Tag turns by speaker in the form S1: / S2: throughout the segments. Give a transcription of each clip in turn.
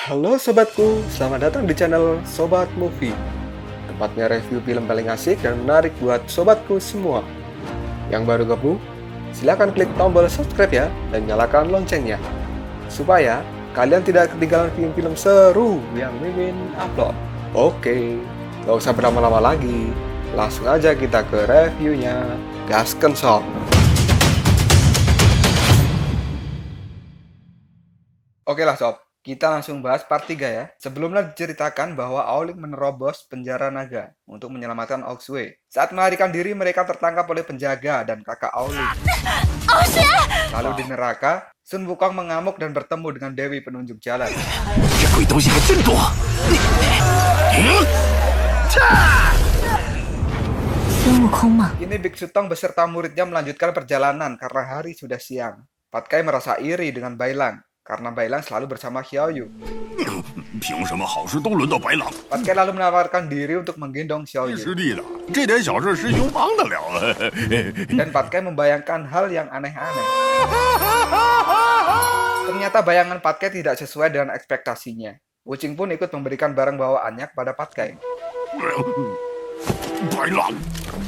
S1: Halo sobatku, selamat datang di channel Sobat Movie. Tempatnya review film paling asik dan menarik buat sobatku semua. Yang baru gabung, silahkan klik tombol subscribe ya dan nyalakan loncengnya, supaya kalian tidak ketinggalan film-film seru yang Mimin upload. Oke, gak usah berlama-lama lagi, langsung aja kita ke reviewnya. Gasken sob. Oke lah sob, kita langsung bahas part 3 ya. Sebelumnya diceritakan bahwa Aoling menerobos penjara naga untuk menyelamatkan Oxway. Saat melarikan diri, mereka tertangkap oleh penjaga dan kakak Aoling. Lalu di neraka, Sun Wukong mengamuk dan bertemu dengan Dewi penunjuk jalan. Kini Biksu Tong beserta muridnya melanjutkan perjalanan karena hari sudah siang. Patkai merasa iri dengan Bailang karena Bailang selalu bersama Xiaoyu. Patkai lalu menawarkan diri untuk menggendong Xiaoyu. Dan Patkai membayangkan hal yang aneh-aneh. Ternyata bayangan Patkai tidak sesuai dengan ekspektasinya. Wuqing pun ikut memberikan barang bawaannya kepada Patkai.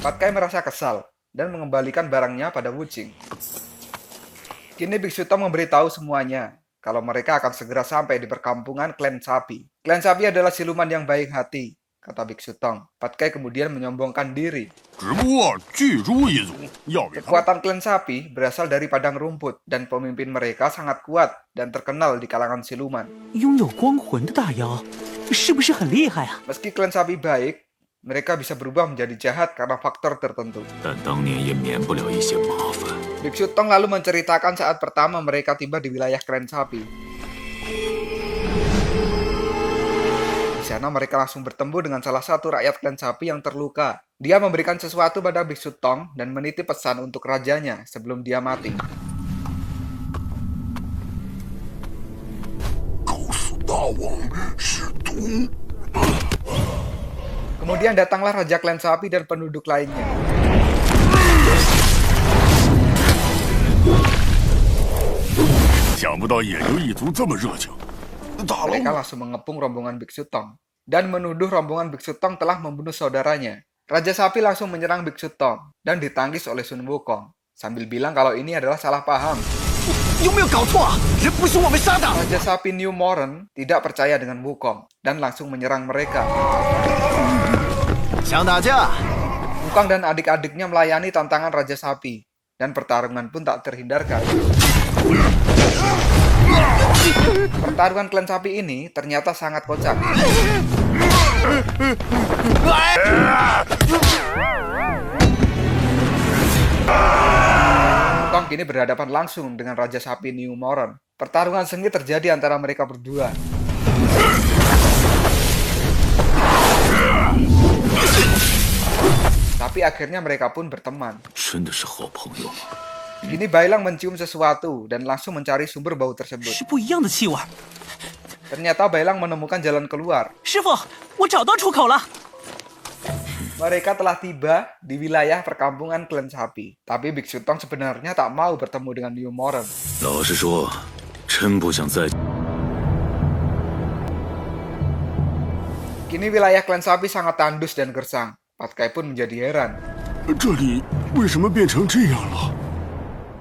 S1: Patkai merasa kesal dan mengembalikan barangnya pada Wuqing. Kini Biksu Tong memberitahu semuanya kalau mereka akan segera sampai di perkampungan klan sapi. Klan sapi adalah siluman yang baik hati, kata Biksu Tong. Patkai kemudian menyombongkan diri. Kekuatan klan sapi berasal dari padang rumput, dan pemimpin mereka sangat kuat dan terkenal di kalangan siluman. Meski klan sapi baik, mereka bisa berubah menjadi jahat karena faktor tertentu. Biksu Tong lalu menceritakan saat pertama mereka tiba di wilayah klan sapi. Di sana mereka langsung bertemu dengan salah satu rakyat klan sapi yang terluka. Dia memberikan sesuatu pada Biksu Tong dan menitip pesan untuk rajanya sebelum dia mati. Kemudian datanglah Raja Klan Sapi dan penduduk lainnya. Mereka langsung mengepung rombongan Biksu Tong dan menuduh rombongan Biksu Tong telah membunuh saudaranya. Raja Sapi langsung menyerang Biksu Tong dan ditangkis oleh Sun Wukong sambil bilang kalau ini adalah salah paham. Raja Sapi New Moren tidak percaya dengan Wukong dan langsung menyerang mereka. Wukong dan adik-adiknya melayani tantangan Raja Sapi dan pertarungan pun tak terhindarkan. Pertarungan klan sapi ini ternyata sangat kocak. Wukong kini berhadapan langsung dengan Raja Sapi New Moren. Pertarungan sengit terjadi antara mereka berdua. Tapi akhirnya mereka pun berteman. Kini Bailang mencium sesuatu dan langsung mencari sumber bau tersebut. Ternyata Bailang menemukan jalan keluar. Mereka telah tiba di wilayah perkampungan klan sapi. Tapi Biksu Tong sebenarnya tak mau bertemu dengan New Moren. Kini wilayah klan sapi sangat tandus dan gersang. Patkai pun menjadi heran.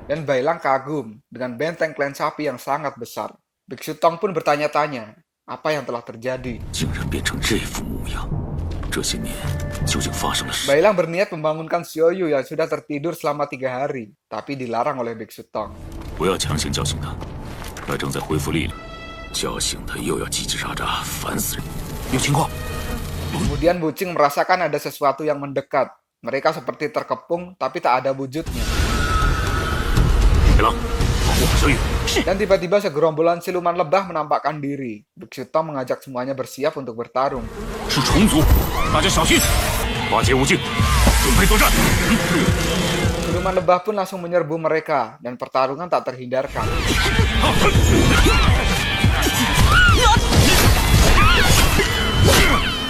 S1: Dan Bailang kagum dengan benteng klan sapi yang sangat besar. Biksu Tong pun bertanya-tanya apa yang telah terjadi. Bailang berniat membangunkan Xiaoyu yang sudah tertidur selama 3 hari, tapi dilarang oleh Biksu Tong. Kemudian Wuqing merasakan ada sesuatu yang mendekat. Mereka seperti terkepung, tapi tak ada wujudnya. Dan tiba-tiba segerombolan siluman lebah menampakkan diri. Biksu Tong mengajak semuanya bersiap untuk bertarung. Siluman lebah pun langsung menyerbu mereka, dan pertarungan tak terhindarkan.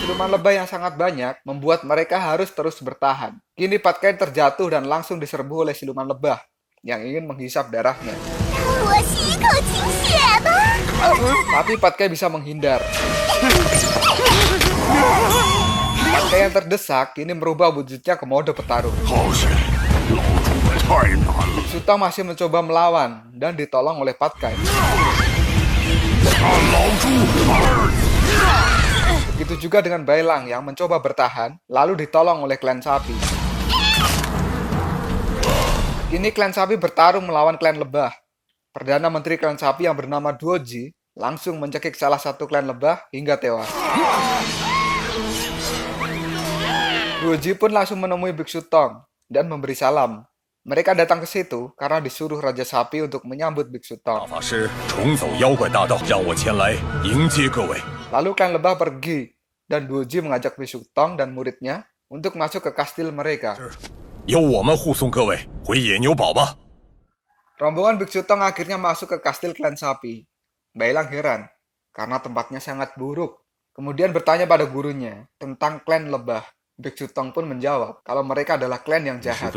S1: Siluman lebah yang sangat banyak membuat mereka harus terus bertahan. Kini Patkai terjatuh dan langsung diserbu oleh siluman lebah yang ingin menghisap darahnya. Tapi Patkai bisa menghindar. Patkai yang terdesak kini merubah wujudnya ke mode petarung. Sutong masih mencoba melawan dan ditolong oleh Patkai. Begitu juga dengan Bailang yang mencoba bertahan, lalu ditolong oleh klan sapi. Kini klan sapi bertarung melawan klan lebah. Perdana Menteri klan sapi yang bernama Duoji langsung mencekik salah satu klan lebah hingga tewas. Duoji pun langsung menemui Biksu Tong dan memberi salam. Mereka datang ke situ karena disuruh Raja Sapi untuk menyambut Biksu Tong. Lalu klan lebah pergi dan Duoji mengajak Biksu Tong dan muridnya untuk masuk ke kastil mereka. Rombongan Biksu Tong akhirnya masuk ke kastil klan sapi. Bailang heran karena tempatnya sangat buruk. Kemudian bertanya pada gurunya tentang klan lebah. Biksu Tong pun menjawab kalau mereka adalah klan yang jahat.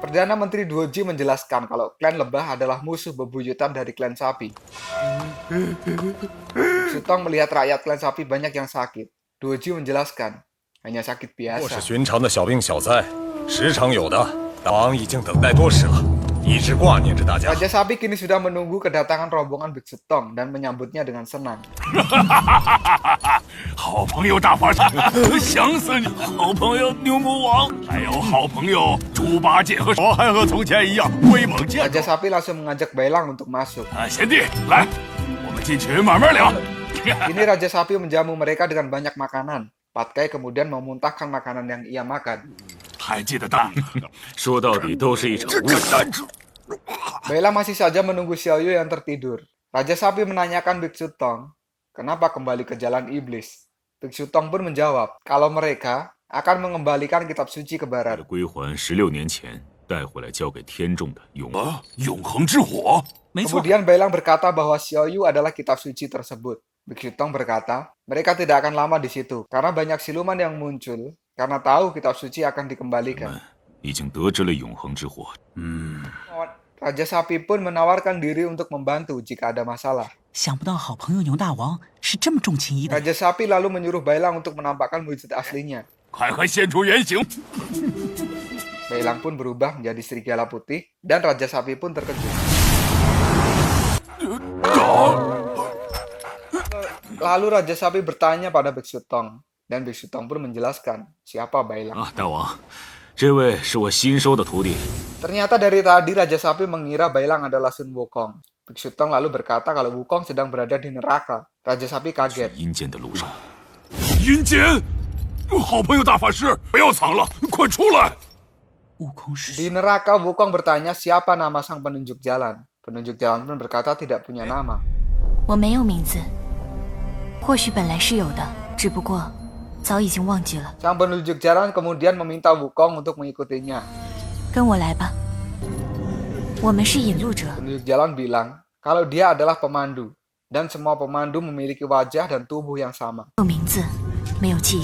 S1: Perdana Menteri Duoji menjelaskan kalau klan lebah adalah musuh bebuyutan dari klan sapi. Biksu Tong melihat rakyat klan sapi banyak yang sakit. Duoji menjelaskan, hanya sakit biasa. Raja Sapi kini sudah menunggu kedatangan rombongan Biksu Tong dan menyambutnya dengan senang. Raja Sapi langsung mengajak Bailang untuk masuk. Kini Raja Sapi menjamu mereka dengan banyak makanan. Patkai kemudian memuntahkan makanan yang ia makan. Bailang masih saja menunggu Xiaoyu yang tertidur. Raja Sapi menanyakan Biksu Tong, kenapa kembali ke jalan iblis? Biksu Tong pun menjawab, kalau mereka akan mengembalikan kitab suci ke barat. Kemudian Bailang berkata bahwa Xiaoyu adalah kitab suci tersebut. Biksu Tong berkata, mereka tidak akan lama di situ karena banyak siluman yang muncul karena tahu kitab suci akan dikembalikan. Raja Sapi pun menawarkan diri untuk membantu jika ada masalah. Raja Sapi lalu menyuruh Bailang untuk menampakkan wujud aslinya. Bailang pun berubah menjadi serigala putih dan Raja Sapi pun terkejut. Lalu Raja Sapi bertanya pada Biksu Tong, dan Biksu Tong pun menjelaskan siapa Bailang. Ternyata dari tadi Raja Sapi mengira Bailang adalah Sun Wukong. Biksu Tong lalu berkata kalau Wukong sedang berada di neraka. Raja Sapi kaget. Di neraka Wukong bertanya siapa nama sang penunjuk jalan. Penunjuk jalan pun berkata tidak punya nama. Sang penunjuk jalan kemudian meminta Wukong untuk mengikutinya. Penunjuk jalan bilang kalau dia adalah pemandu dan semua pemandu memiliki wajah dan tubuh yang sama.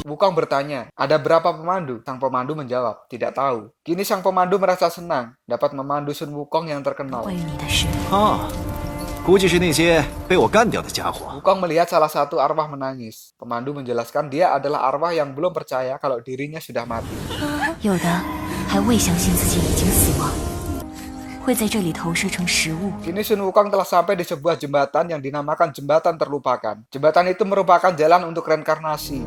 S1: Wukong bertanya, ada berapa pemandu? Sang pemandu menjawab, tidak tahu. Kini sang pemandu merasa senang dapat memandu Sun Wukong yang terkenal. Wukong melihat salah satu arwah menangis. Pemandu menjelaskan dia adalah arwah yang belum percaya kalau dirinya sudah mati. Kini Sun Wukong telah sampai di sebuah jembatan yang dinamakan Jembatan Terlupakan. Jembatan itu merupakan jalan untuk reinkarnasi.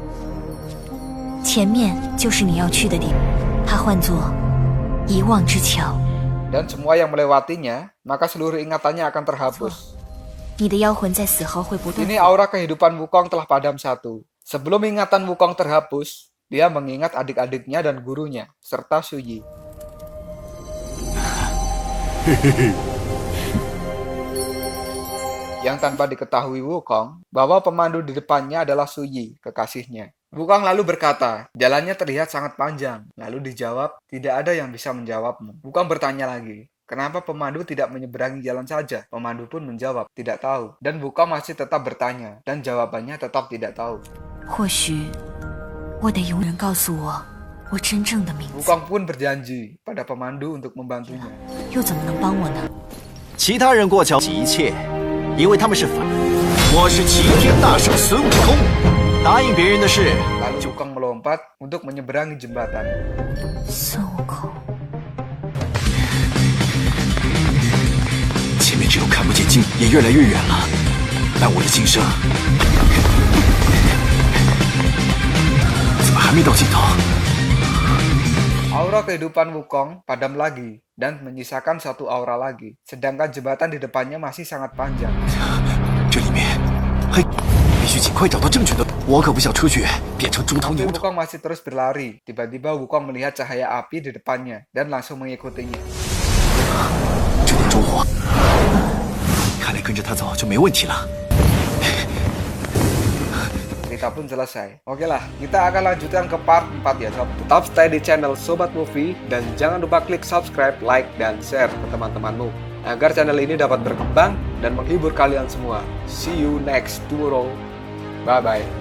S1: Dan semua yang melewatinya, maka seluruh ingatannya akan terhapus. Kini aura kehidupan Wukong telah padam satu. Sebelum ingatan Wukong terhapus, dia mengingat adik-adiknya dan gurunya, serta Suyi. Yang tanpa diketahui Wukong, bahwa pemandu di depannya adalah Suyi, kekasihnya. Wukong lalu berkata, jalannya terlihat sangat panjang. Lalu dijawab, tidak ada yang bisa menjawabmu. Wukong bertanya lagi, kenapa pemandu tidak menyeberangi jalan saja? Pemandu pun menjawab, tidak tahu. Dan Wukong masih tetap bertanya, dan jawabannya tetap tidak tahu. Wukong pun berjanji pada pemandu untuk membantunya.
S2: 其他人过桥一切，因为他们是反。我是齐天大圣孙悟空，答应别人的事。
S1: Lalu Wukong melompat untuk menyeberangi jembatan.
S3: 孙悟空，
S2: 前面只有看不见金，也越来越远了。但我的金身怎么还没到尽头？
S1: Aura kehidupan Wukong padam lagi dan menyisakan satu aura lagi, sedangkan jembatan di depannya masih sangat panjang.
S2: 这里面还必须尽快找到正确的。我可不想出去变成猪头
S1: Tapi
S2: 牛头。
S1: Wukong masih terus berlari. Tiba-tiba Wukong melihat cahaya api di depannya dan langsung mengikutinya.
S2: 这点烛火，看来跟着他走就没问题了。
S1: Cerita pun selesai. Oke lah, kita akan lanjutkan ke part 4 ya sob. Tetap stay di channel Sobat Movie dan jangan lupa klik subscribe, like, dan share ke teman-temanmu agar channel ini dapat berkembang dan menghibur kalian semua. See you next tomorrow. Bye bye.